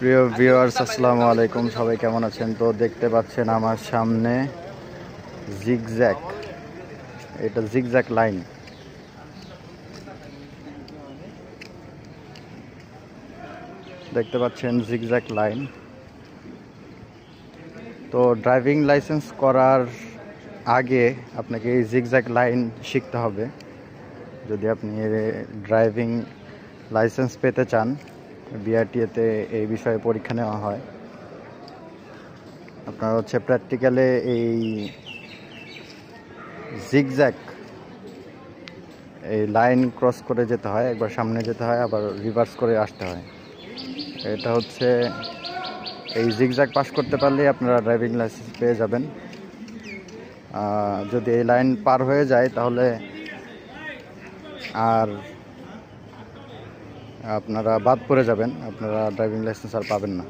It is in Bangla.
প্রিয় ভিউয়ার্স, আসসালামু আলাইকুম। সবাই কেমন আছেন? তো দেখতে পাচ্ছেন আমার সামনে জিগজ্যাগ, এটা জিগজ্যাগ লাইন। দেখতে পাচ্ছেন জিগজ্যাগ লাইন। তো ড্রাইভিং লাইসেন্স করার আগে আপনাকে এই জিগজ্যাগ লাইন শিখতে হবে। যদি আপনি ড্রাইভিং লাইসেন্স পেতে চান, বিআরটিএতে এই বিষয়ে পরীক্ষা নেওয়া হয়। আপনার প্র্যাকটিক্যালে এই জিগজ্যাগ এই লাইন ক্রস করে যেতে হয়, একবার সামনে যেতে হয়, আবার রিভার্স করে আসতে হয়। এটা এই জিগজ্যাগ পাস করতে পারলেই আপনারা ড্রাইভিং লাইসেন্স পেয়ে যাবেন। যদি এই লাইন পার হয়ে যায় তাহলে আর আপনারা বাদ পড়ে যাবেন, আপনারা ড্রাইভিং লাইসেন্স আর পাবেন না।